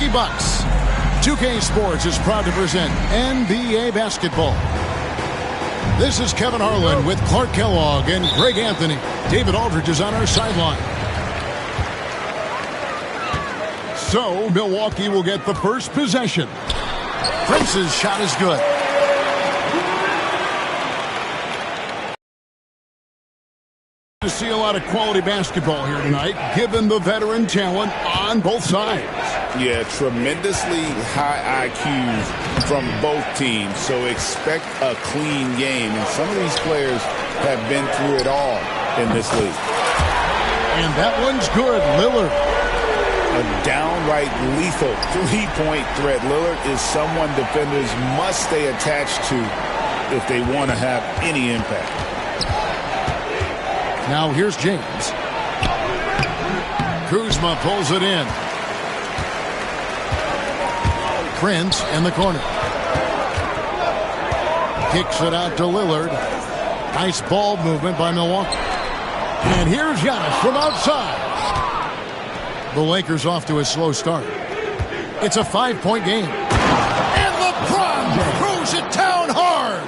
Milwaukee Bucks. 2K Sports is proud to present NBA basketball. This is Kevin Harlan with Clark Kellogg and Greg Anthony. David Aldridge is on our sideline. So, Milwaukee will get the first possession. Prince's shot is good. To see a lot of quality basketball here tonight, given the veteran talent on both sides. Yeah, tremendously high IQs from both teams, so expect a clean game. And some of these players have been through it all in this league. And that one's good. Lillard. A downright lethal three-point threat. Lillard is someone defenders must stay attached to if they want to have any impact. Now here's James. Kuzma pulls it in. Prince in the corner. Kicks it out to Lillard. Nice ball movement by Milwaukee. And here's Giannis from outside. The Lakers off to a slow start. It's a 5-point game. And LeBron throws it down hard.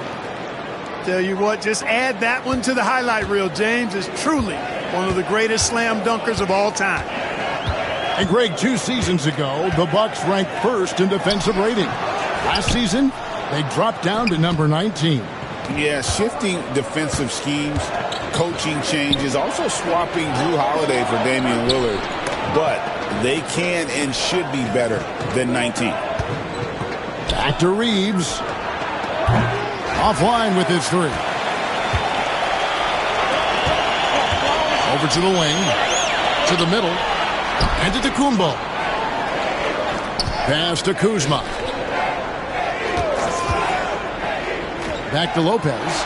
Tell you what, just add that one to the highlight reel. James is truly one of the greatest slam dunkers of all time. And Greg, 2 seasons ago, the Bucks ranked first in defensive rating. Last season, they dropped down to number 19. Yeah, shifting defensive schemes, coaching changes, also swapping Drew Holiday for Damian Lillard. But they can and should be better than 19. Back to Reeves. Offline with his 3. Over to the wing. To the middle. And to Kumbo. Pass to Kuzma. Back to Lopez.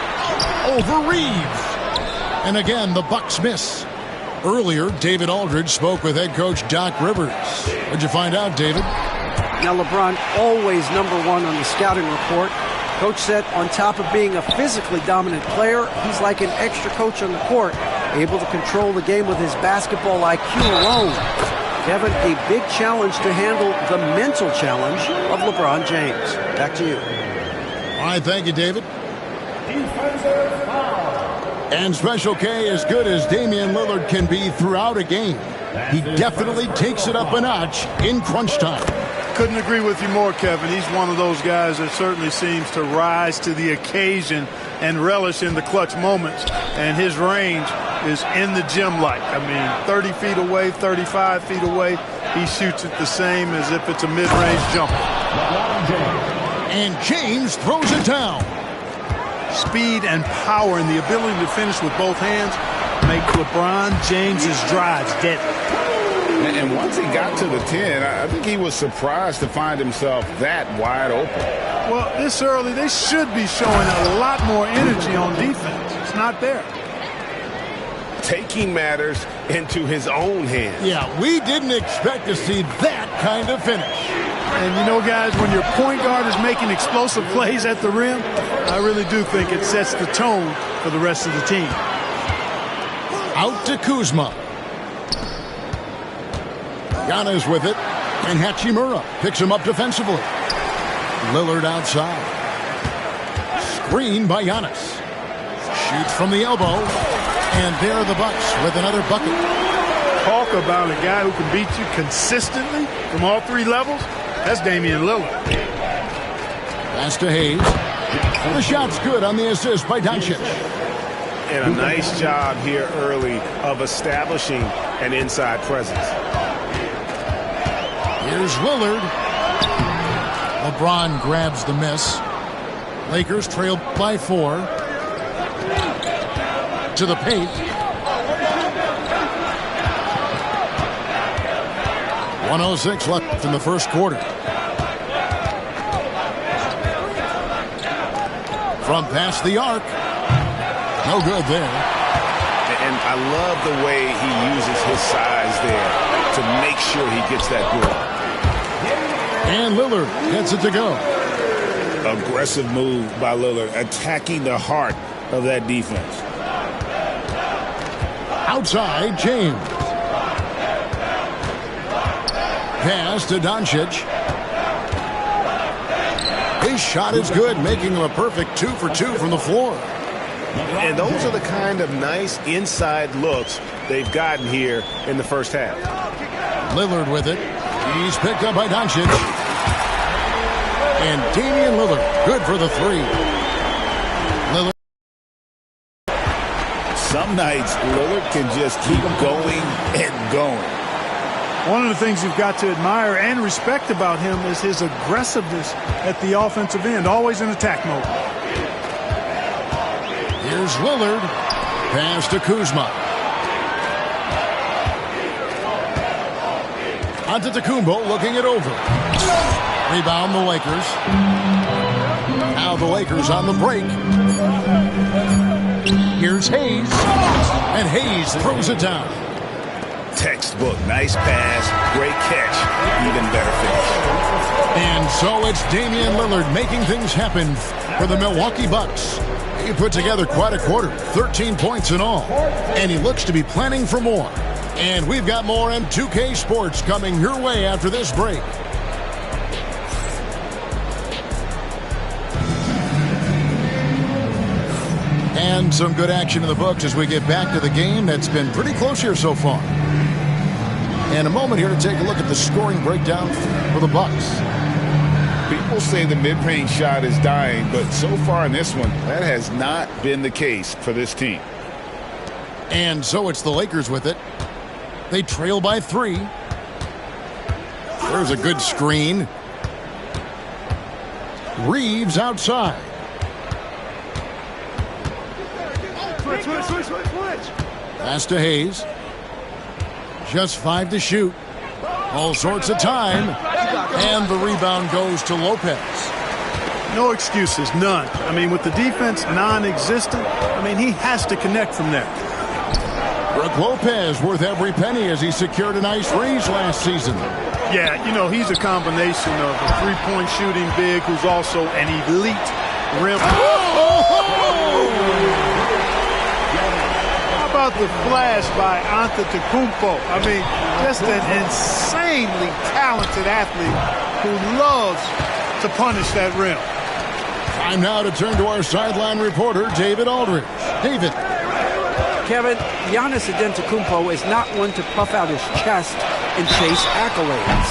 Over Reeves. And again, the Bucks miss. Earlier, David Aldridge spoke with head coach Doc Rivers. What'd you find out, David? Now, LeBron always #1 on the scouting report. Coach said on top of being a physically dominant player, he's like an extra coach on the court, able to control the game with his basketball IQ alone. Kevin, a big challenge to handle the mental challenge of LeBron James. Back to you. All right, thank you, David. And Special K, as good as Damian Lillard can be throughout a game, he definitely takes it up a notch in crunch time. Couldn't agree with you more, Kevin. He's one of those guys that certainly seems to rise to the occasion and relish in the clutch moments. And his range is in the gym-like. I mean, 30 feet away, 35 feet away, he shoots it the same as if it's a mid-range jumper. And James throws it down. Speed and power and the ability to finish with both hands make LeBron James's drives deadly. And once he got to the 10, I think he was surprised to find himself that wide open. Well, this early, they should be showing a lot more energy on defense. It's not there. Taking matters into his own hands. Yeah, we didn't expect to see that kind of finish. And you know, guys, when your point guard is making explosive plays at the rim, I really do think it sets the tone for the rest of the team. Out to Kuzma. Giannis with it, and Hachimura picks him up defensively. Lillard outside. Screen by Giannis. Shoots from the elbow, and there are the Bucks with another bucket. Talk about a guy who can beat you consistently from all 3 levels. That's Damian Lillard. Pass to Hayes. The shot's good on the assist by Doncic. And a nice job here early of establishing an inside presence. Here's Lillard. LeBron grabs the miss. Lakers trail by 4. To the paint. 1:06 left in the first quarter. From past the arc. No good there. And I love the way he uses his size there to make sure he gets that board. And Lillard gets it to go. Aggressive move by Lillard, attacking the heart of that defense. Outside, James. pass to Doncic. His shot is good, making him a perfect 2 for 2 from the floor. And those are the kind of nice inside looks they've gotten here in the first half. Lillard with it. He's picked up by Doncic. And Damian Lillard, good for the 3. Lillard. Some nights, Lillard can just keep going and going. One of the things you've got to admire and respect about him is his aggressiveness at the offensive end, always in attack mode. Here's Lillard. Pass to Kuzma. Antetokounmpo looking it over. Rebound the Lakers. Now the Lakers on the break. Here's Hayes. And Hayes throws it down. Textbook. Nice pass. Great catch. Even better finish. And so it's Damian Lillard making things happen for the Milwaukee Bucks. He put together quite a quarter, 13 points in all. And he looks to be planning for more. And we've got more M2K Sports coming your way after this break. And some good action in the books as we get back to the game that's been pretty close here so far. And a moment here to take a look at the scoring breakdown for the Bucks. People say the mid-range shot is dying, but so far in this one, that has not been the case for this team. And so it's the Lakers with it. They trail by 3. There's a good screen. Reeves outside. Pass to Hayes. Just 5 to shoot. All sorts of time. And the rebound goes to Lopez. No excuses, none. I mean, with the defense non-existent, he has to connect from there. Brook Lopez worth every penny as he secured a nice raise last season. Yeah, he's a combination of a three-point shooting big who's also an elite rim. How about the flash by Antetokounmpo? Just an insanely talented athlete who loves to punish that rim. Time now to turn to our sideline reporter, David Aldridge. David. Kevin, Giannis Antetokounmpo is not one to puff out his chest and chase accolades.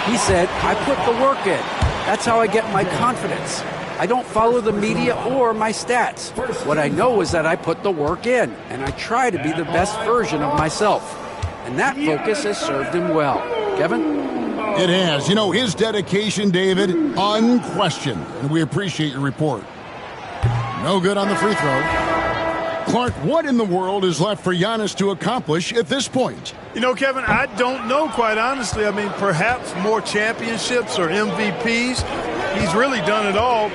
He said, I put the work in. That's how I get my confidence. I don't follow the media or my stats. What I know is that I put the work in, and I try to be the best version of myself. And that focus has served him well. Kevin? It has. His dedication, David, unquestioned. And we appreciate your report. No good on the free throw. Clark, what in the world is left for Giannis to accomplish at this point? Kevin, I don't know, quite honestly. Perhaps more championships or MVPs. He's really done it all.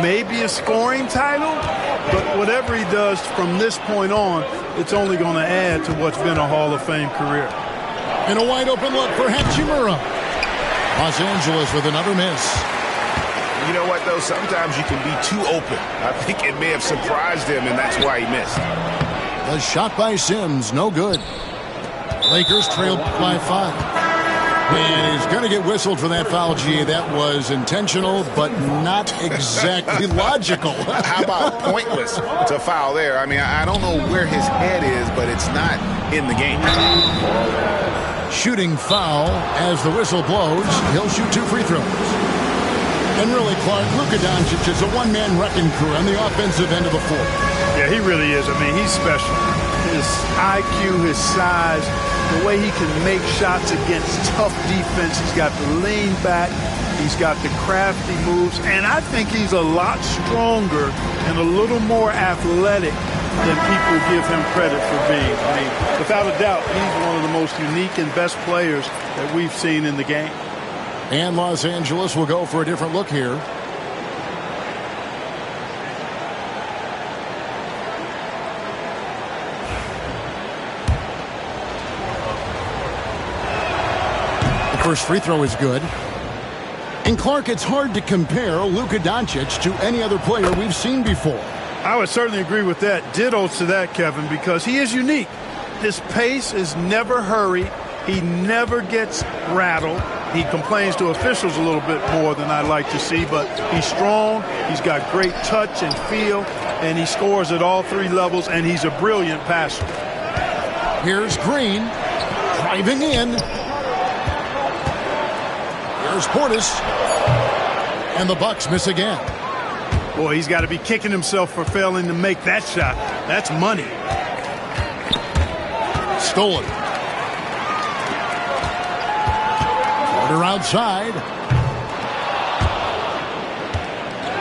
Maybe a scoring title. But whatever he does from this point on, it's only going to add to what's been a Hall of Fame career. And a wide open look for Hachimura. Los Angeles with another miss. You know what, though? Sometimes you can be too open. I think it may have surprised him, and that's why he missed. The shot by Sims, no good. Lakers trailed by 5. And he's going to get whistled for that foul, G. That was intentional, but not exactly logical. How about pointless to foul there? I don't know where his head is, but it's not in the game. Shooting foul as the whistle blows. He'll shoot 2 free throws. And really, Clark, Luka Doncic is a one-man wrecking crew on the offensive end of the floor. Yeah, he really is. He's special. His IQ, his size, the way he can make shots against tough defense. He's got the lean back. He's got the crafty moves. And I think he's a lot stronger and a little more athletic than people give him credit for being. Without a doubt, he's one of the most unique and best players that we've seen in the game. And Los Angeles will go for a different look here. The first free throw is good. And Clark, it's hard to compare Luka Doncic to any other player we've seen before. I would certainly agree with that. Ditto to that, Kevin, because he is unique. His pace is never hurried. He never gets rattled. He complains to officials a little bit more than I like to see, but he's strong, he's got great touch and feel, and he scores at all three levels, and he's a brilliant passer. Here's Green, driving in. Here's Portis, and the Bucks miss again. Boy, he's got to be kicking himself for failing to make that shot. That's money. Stolen. Porter outside.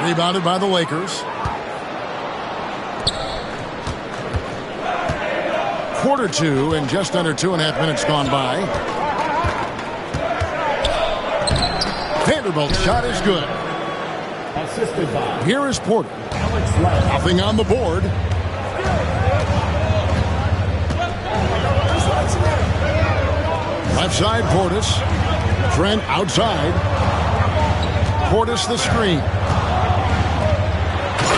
Rebounded by the Lakers. Quarter two and just under 2.5 minutes gone by. Vanderbilt's shot is good. Here is Porter. Nothing on the board. Left side, Portis. Trent outside. Portis the screen.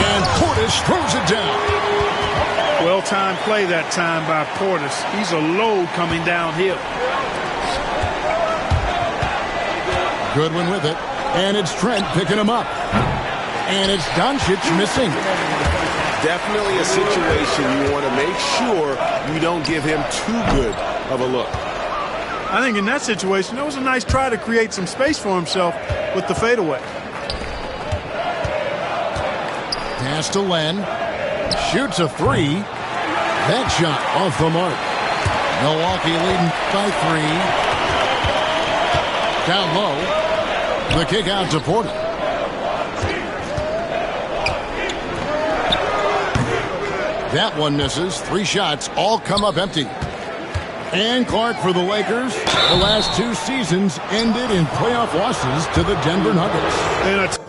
And Portis throws it down. Well-timed play that time by Portis. He's a load coming downhill. Goodwin with it. And it's Trent picking him up. And it's Doncic missing. Definitely a situation you want to make sure you don't give him too good of a look. I think in that situation, that was a nice try to create some space for himself with the fadeaway. Pass to Len. Shoots a three. That shot off the mark. Milwaukee leading by 3. Down low. The kick out to Porter. That one misses. 3 shots all come up empty. And Clark for the Lakers. The last 2 seasons ended in playoff losses to the Denver Nuggets. And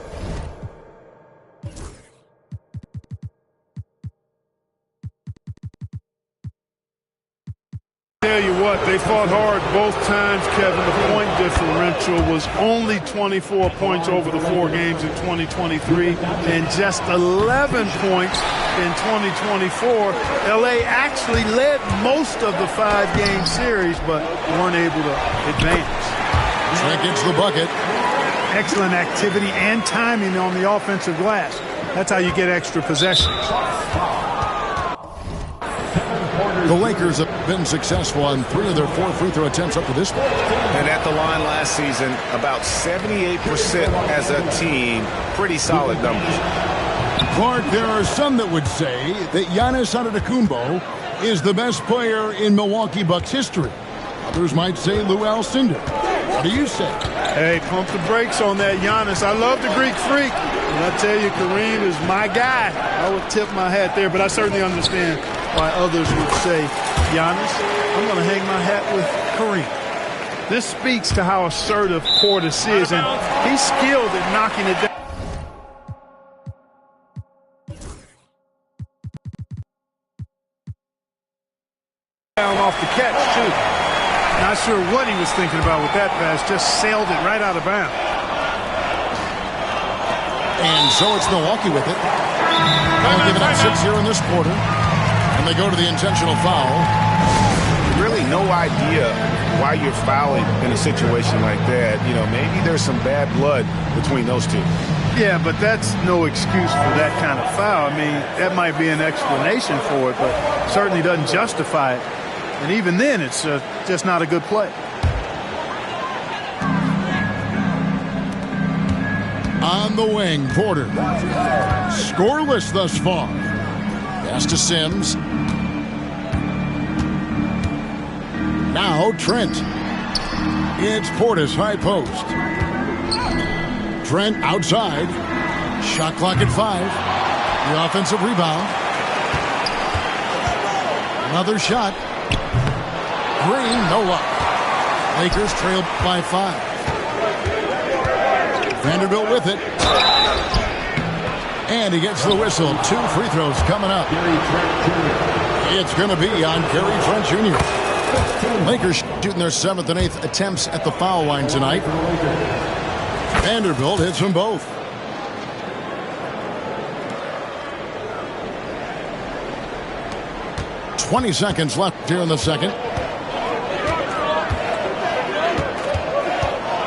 tell you what, they fought hard both times, Kevin. The point differential was only 24 points over the 4 games in 2023 and just 11 points in 2024. LA actually led most of the 5-game series, but weren't able to advance. Trent gets the bucket. Excellent activity and timing on the offensive glass. That's how you get extra possessions. The Lakers have been successful on 3 of their 4 free throw attempts up to this point. And at the line last season, about 78% as a team. Pretty solid numbers. Clark, there are some that would say that Giannis Antetokounmpo is the best player in Milwaukee Bucks history. Others might say Lou Alcindor. What do you say? Hey, pump the brakes on that Giannis. I love the Greek Freak. And I tell you, Kareem is my guy. I would tip my hat there, but I certainly understand why others would say, Giannis, I'm going to hang my hat with Kareem. This speaks to how assertive Portis is, and he's skilled at knocking it down. Off the catch, too. Not sure what he was thinking about with that pass. Just sailed it right out of bounds. And so it's Milwaukee with it. They'll give it up 6 here in this quarter. And they go to the intentional foul. Really no idea why you're fouling in a situation like that. You know, maybe there's some bad blood between those two. Yeah, but that's no excuse for that kind of foul. I mean, that might be an explanation for it, but certainly doesn't justify it. And even then, it's just not a good play. On the wing, Porter. Scoreless thus far. Pass to Sims. Now Trent. It's Portis, high post. Trent outside. Shot clock at 5. The offensive rebound. Another shot. Green, no luck. Lakers trail by 5. Vanderbilt with it. And he gets the whistle. 2 free throws coming up. It's going to be on Gary Trent Jr. Lakers shooting their 7th and 8th attempts at the foul line tonight. Vanderbilt hits them both. "20 seconds left here in the second.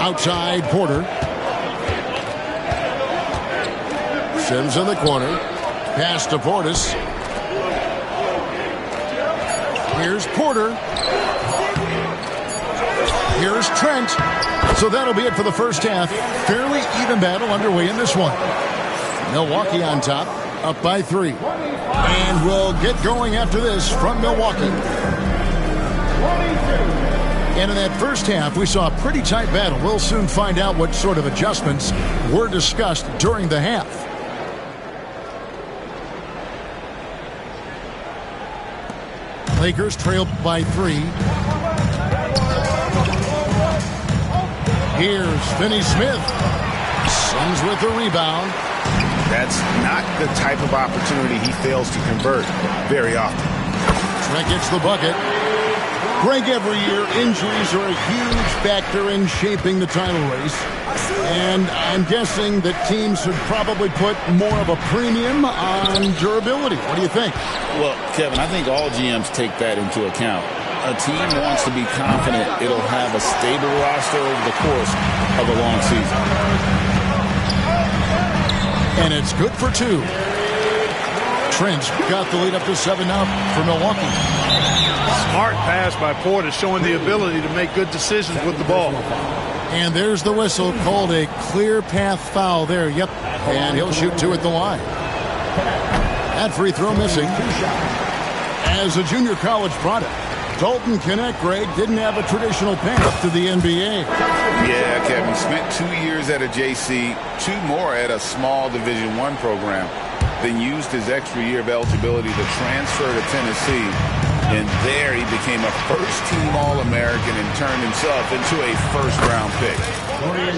Outside Porter. Sims in the corner. Pass to Portis. Here's Porter. Here's Trent. So that'll be it for the first half. Fairly even battle underway in this one. Milwaukee on top, up by 3. And we'll get going after this from Milwaukee. And in that first half, we saw a pretty tight battle. We'll soon find out what sort of adjustments were discussed during the half. Lakers trail by 3. Here's Finney-Smith. Sims with the rebound. That's not the type of opportunity he fails to convert very often. Trent gets the bucket. Greg, every year, injuries are a huge factor in shaping the title race. And I'm guessing that teams should probably put more of a premium on durability. What do you think? Well, Kevin, I think all GMs take that into account. A team wants to be confident it'll have a stable roster over the course of a long season. And it's good for 2. Trent's got the lead up to 7 now for Milwaukee. Smart pass by Porter, showing the ability to make good decisions with the ball. And there's the whistle, called a clear path foul there. Yep, and he'll shoot 2 at the line. That free throw missing. As a junior college product, Dalton Knecht, Greg, didn't have a traditional path to the NBA. Yeah, Kevin, spent 2 years at a JC, 2 more at a small Division I program, then used his extra year of eligibility to transfer to Tennessee. And there he became a first-team All-American and turned himself into a first-round pick.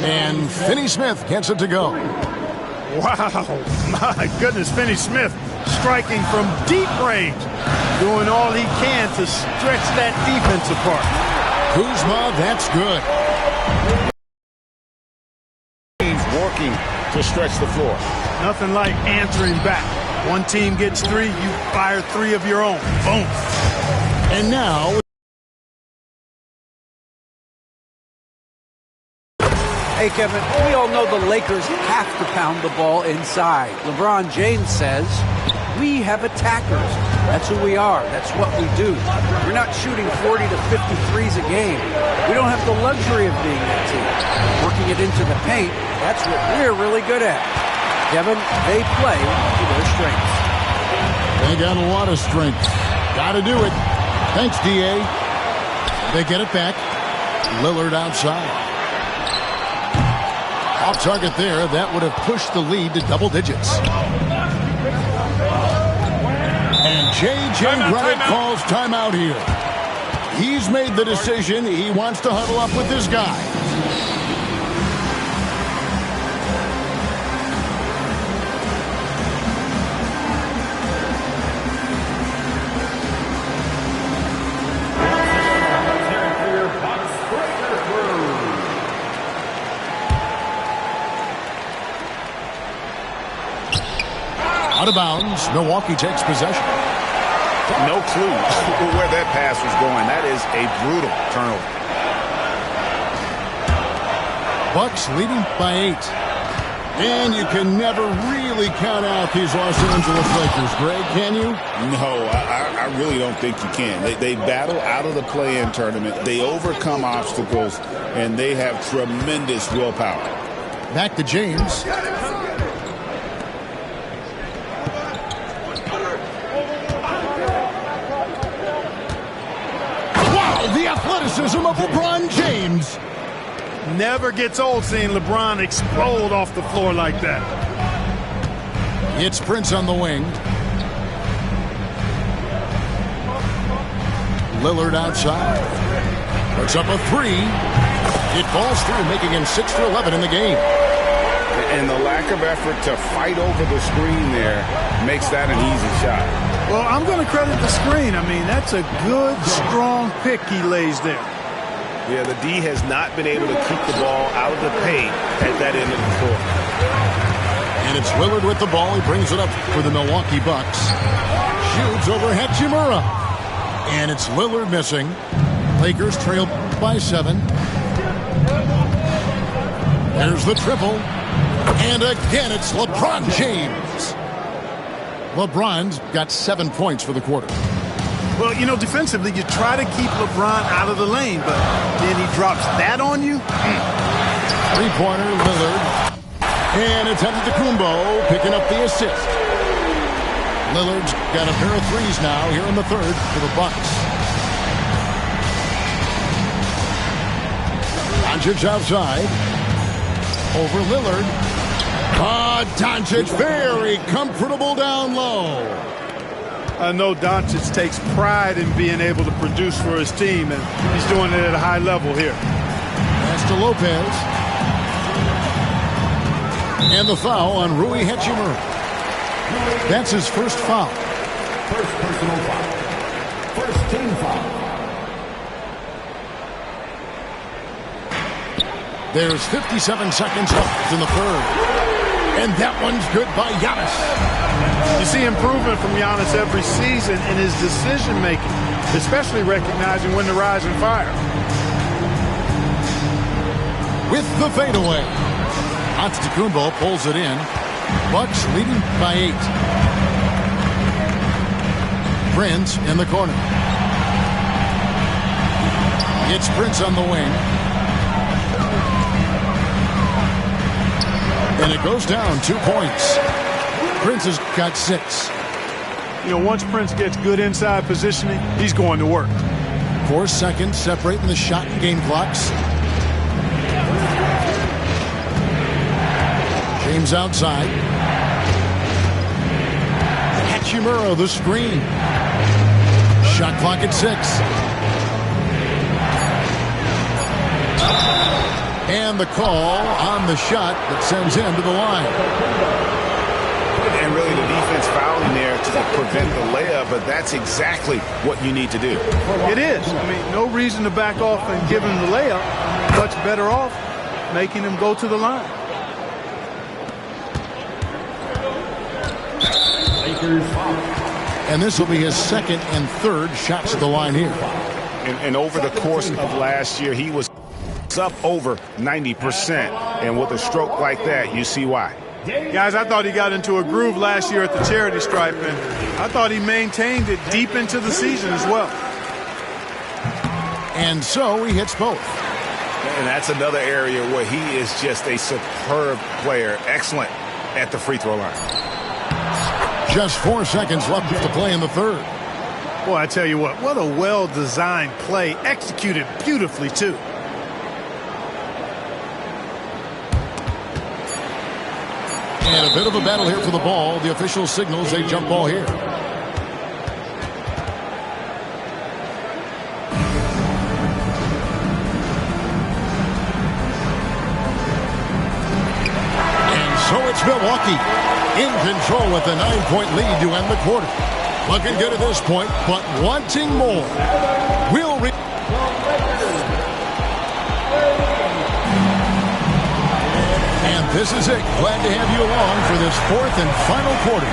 And Finney-Smith gets it to go. Wow, my goodness, Finney-Smith striking from deep range, doing all he can to stretch that defense apart. Kuzma, that's good. He's working to stretch the floor. Nothing like answering back. One team gets 3, you fire 3 of your own. Boom. And now... Hey, Kevin, we all know the Lakers have to pound the ball inside. LeBron James says, we have attackers. That's who we are. That's what we do. We're not shooting 40 to 53s a game. We don't have the luxury of being that team. Working it into the paint, that's what we're really good at. Kevin, they play to their strengths. They got a lot of strength. Got to do it. Thanks, D.A. They get it back. Lillard outside. Off target there. That would have pushed the lead to double digits. And J.J. Redick calls timeout here. He's made the decision. He wants to huddle up with this guy. Out of bounds. Milwaukee takes possession. No clue where that pass was going. That is a brutal turnover. Bucks leading by 8. And you can never really count out these Los Angeles Lakers, Greg, can you? No, I really don't think you can. They battle out of the play-in tournament. They overcome obstacles, and they have tremendous willpower. Back to James. The athleticism of LeBron James. Never gets old seeing LeBron explode off the floor like that. It's Prince on the wing. Lillard outside. Puts up a 3. It falls through, making him 6 for 11 in the game. And the lack of effort to fight over the screen there makes that an easy shot. Well, I'm going to credit the screen. I mean, that's a good, strong pick he lays there. Yeah, the D has not been able to keep the ball out of the paint at that end of the court. And it's Lillard with the ball. He brings it up for the Milwaukee Bucks. Shoots over Hachimura. And it's Lillard missing. Lakers trail by 7. There's the triple. And again, it's LeBron James. LeBron's got 7 points for the quarter. Well, you know, defensively, you try to keep LeBron out of the lane, but then he drops that on you. Three-pointer, Lillard. And it's Antetokounmpo picking up the assist. Lillard's got a pair of threes now here in the third for the Bucks. Doncic outside. Over Lillard. Doncic very comfortable down low. I know Doncic takes pride in being able to produce for his team, and he's doing it at a high level here. Pass to Lopez. And the foul on Rui Hachimura. That's his first foul. First personal foul. First team foul. There's 57 seconds left in the third. And that one's good by Giannis. You see improvement from Giannis every season in his decision-making, especially recognizing when to rise and fire. With the fadeaway. Antetokounmpo pulls it in. Bucks leading by 8. Prince in the corner. It's Prince on the wing. And it goes down 2 points. Prince has got 6. You know, once Prince gets good inside positioning, he's going to work. 4 seconds separating the shot and game clocks. James outside. Hachimura the screen. Shot clock at 6. And the call on the shot that sends him to the line. And really the defense fouling there to prevent the layup, but that's exactly what you need to do. It is. I mean, no reason to back off and give him the layup. Much better off making him go to the line. And this will be his second and third shots at the line here. And over the course of last year, he was up over 90%. And with a stroke like that, you see why. Guys, I thought he got into a groove last year at the charity stripe, and I thought he maintained it deep into the season as well. And so he hits both. And that's another area where he is just a superb player. Excellent at the free throw line. Just 4 seconds left to play in the third. Boy, I tell you what a well-designed play, executed beautifully, too. And a bit of a battle here for the ball. The official signals a jump ball here. And so it's Milwaukee in control with a 9-point lead to end the quarter. Looking good at this point, but wanting more. And this is it. Glad to have you along for this fourth and final quarter.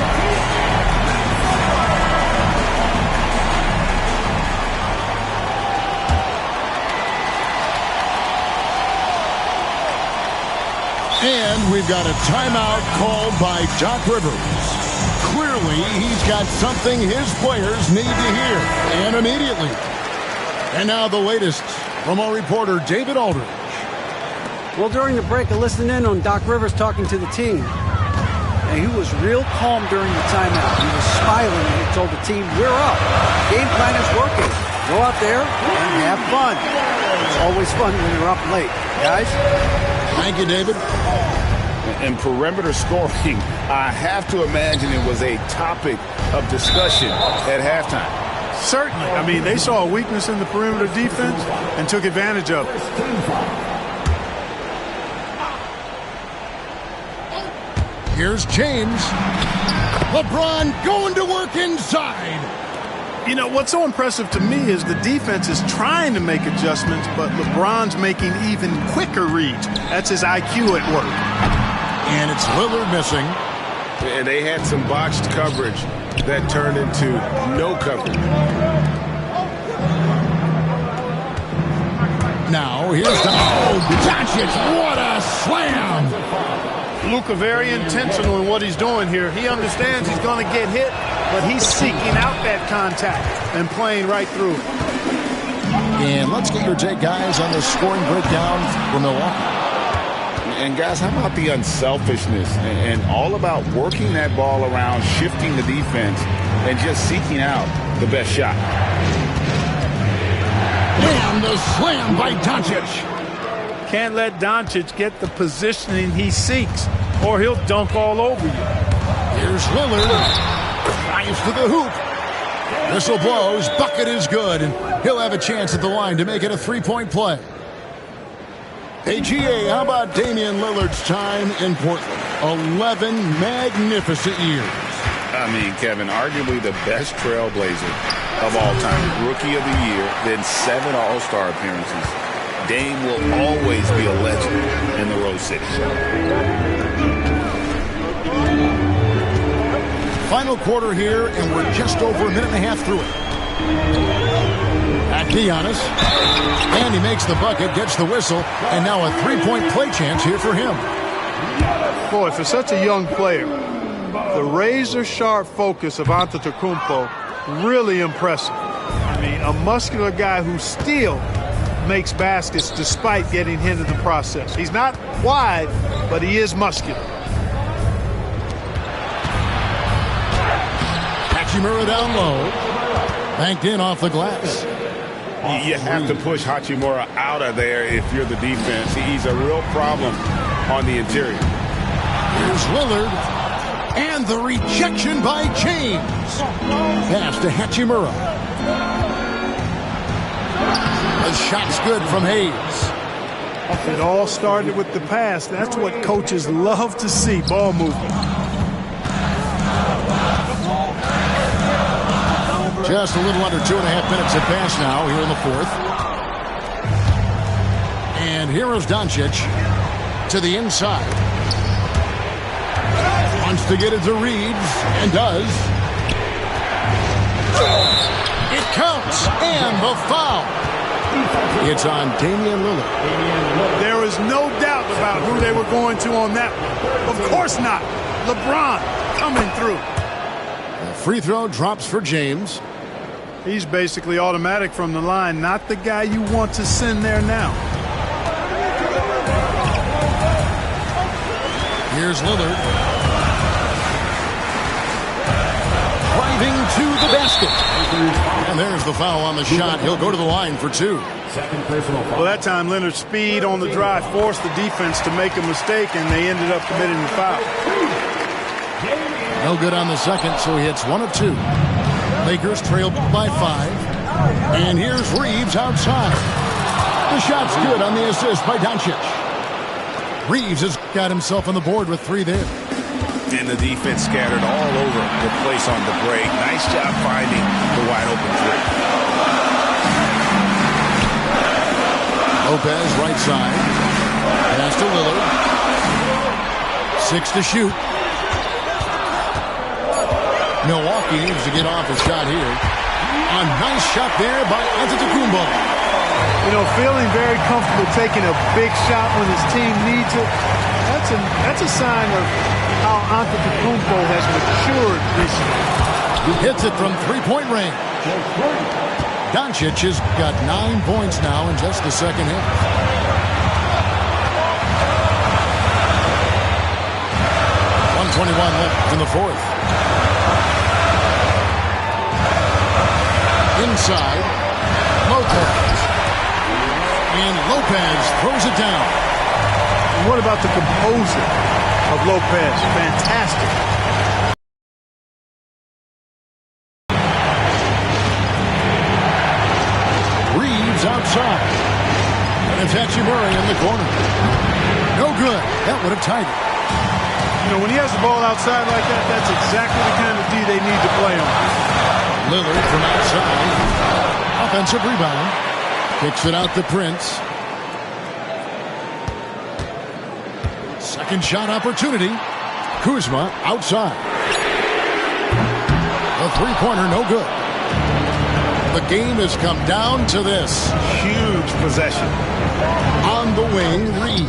And we've got a timeout called by Doc Rivers. Clearly, he's got something his players need to hear, and immediately. And now the latest from our reporter, David Aldridge. Well, during the break, I listened in on Doc Rivers talking to the team. And he was real calm during the timeout. He was smiling and he told the team, we're up. Game plan is working. Go out there and have fun. It's always fun when you're up late. Guys? Thank you, David. And perimeter scoring, I have to imagine it was a topic of discussion at halftime. Certainly. I mean, they saw a weakness in the perimeter defense and took advantage of it. Here's James. LeBron going to work inside. You know, what's so impressive to me is the defense is trying to make adjustments, but LeBron's making even quicker reads. That's his IQ at work. And it's Lillard missing. And they had some botched coverage that turned into no coverage. Now, here's Doncic. What a slam! Luka very intentional in what he's doing here. He understands he's going to get hit, but he's seeking out that contact and playing right through. And let's get your take, guys, on the scoring breakdown for Milwaukee. And, guys, how about the unselfishness and all about working that ball around, shifting the defense, and just seeking out the best shot. And the slam by Doncic. Can't let Doncic get the positioning he seeks, or he'll dunk all over you. Here's Lillard. Drives to the hoop. Whistle blows. Bucket is good. And he'll have a chance at the line to make it a three-point play. Hey, GA, how about Damian Lillard's time in Portland? 11 magnificent years. I mean, Kevin, arguably the best trailblazer of all time. Rookie of the year, then 7 All-Star appearances. Dame will always be a legend in the Rose City. Final quarter here, and we're just over a minute and a half through it. At Giannis, and he makes the bucket, gets the whistle, and now a three-point play chance here for him. Boy, for such a young player, the razor-sharp focus of Antetokounmpo, really impressive. I mean, a muscular guy who still makes baskets despite getting hit in the process. He's not wide, but he is muscular. Hachimura down low. Banked in off the glass. You have to push Hachimura out of there if you're the defense. He's a real problem on the interior. Here's Lillard. And the rejection by James. Pass to Hachimura. The shot's good from Hayes. It all started with the pass. That's what coaches love to see, ball movement. Just a little under 2.5 minutes to pass now here in the fourth. And here is Doncic to the inside. Wants to get it to Reeves, and does. It counts, and the foul. It's on Damian Lillard. There is no doubt about who they were going to on that one. Of course not. LeBron coming through. The free throw drops for James. He's basically automatic from the line, not the guy you want to send there now. Here's Lillard. Driving to the basket. And there's the foul on the shot. He'll go to the line for 2. Second personal foul. Well, that time Leonard's speed on the drive forced the defense to make a mistake, and they ended up committing the foul. No good on the second, so he hits 1 of 2. Lakers trail by 5. And here's Reeves outside. The shot's good on the assist by Doncic. Reeves has got himself on the board with 3 there. And the defense scattered all over the place on the break. Nice job finding the wide open 3. Lopez right side. Pass to Lillard. 6 to shoot. Milwaukee needs to get off a shot here. A nice shot there by Antetokounmpo. You know, feeling very comfortable taking a big shot when his team needs it. That's a sign of how Antetokounmpo has matured recently. He hits it from three-point range. Doncic has got 9 points now in just the second half. .121 left in the fourth. Inside, Lopez. And Lopez throws it down. And what about the composure of Lopez? Fantastic. Reeves outside. And it's Hachimura in the corner. No good. That would have tied it. You know, when he has the ball outside like that, that's exactly the kind of D they need to play on. Lillard from outside. Offensive rebound. Kicks it out to Prince. Second shot opportunity. Kuzma outside. A three-pointer, no good. the game has come down to this. Huge possession. On the wing, Reeves.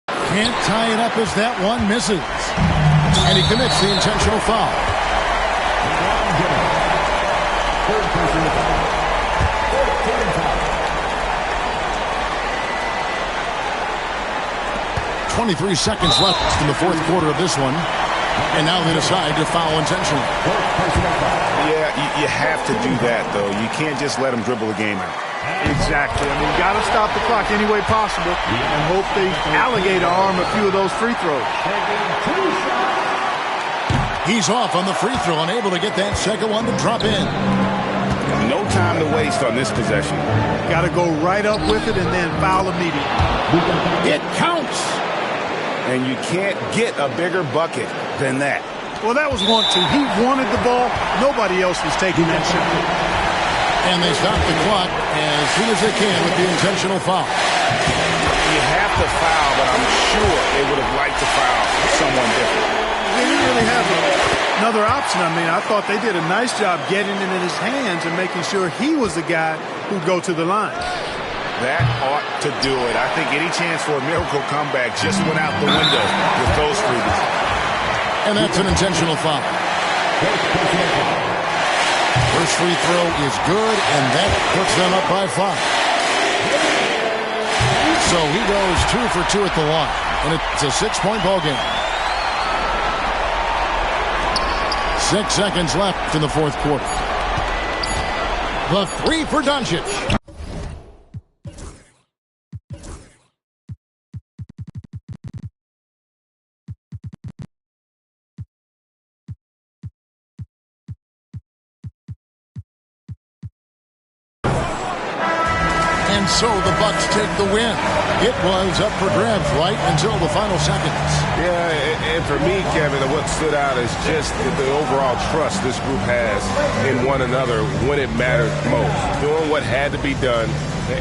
Can't tie it up as that one misses. And he commits the intentional foul. Third personal foul. 23 seconds left in the fourth quarter of this one. And now they decide to foul intentionally. Yeah, you have to do that, though. You can't just let them dribble the game out. Exactly. I mean, you got to stop the clock any way possible and hope they alligator arm a few of those free throws. He's off on the free throw, unable to get that second one to drop in. No time to waste on this possession. Got to go right up with it and then foul immediately. It counts. And you can't get a bigger bucket than that. Well, that was 1-2. He wanted the ball. Nobody else was taking that shot. And they stop the clock as soon as they can with the intentional foul. You have to foul, but I'm sure they would have liked to foul someone different. They didn't really have another option. I mean, I thought they did a nice job getting it in his hands and making sure he was the guy who'd go to the line. That ought to do it. I think any chance for a miracle comeback just went out the window with those freebies. And that's an intentional foul. First free throw is good, and that puts them up by 5. So he goes 2 for 2 at the line, and it's a 6-point ball game. 6 seconds left in the fourth quarter. The 3 for Doncic. And so the Bucks take the win. It was up for grabs right until the final seconds. Yeah, and for me, Kevin, what stood out is just the overall trust this group has in one another when it mattered most. Doing what had to be done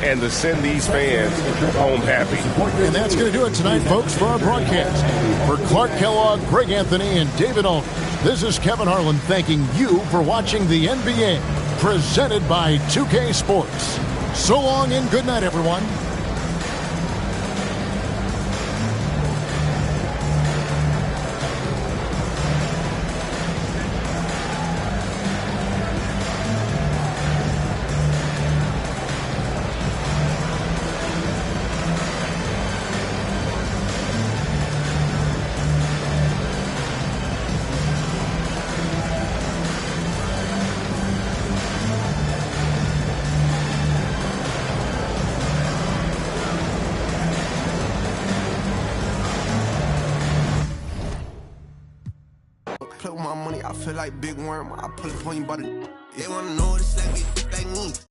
and to send these fans home happy. And that's going to do it tonight, folks, for our broadcast. For Clark Kellogg, Greg Anthony, and David Aldridge, this is Kevin Harlan thanking you for watching the NBA, presented by 2K Sports. So long and good night, everyone. Play with my money, I feel like Big Worm. I pull up on you by the... They wanna know this like me.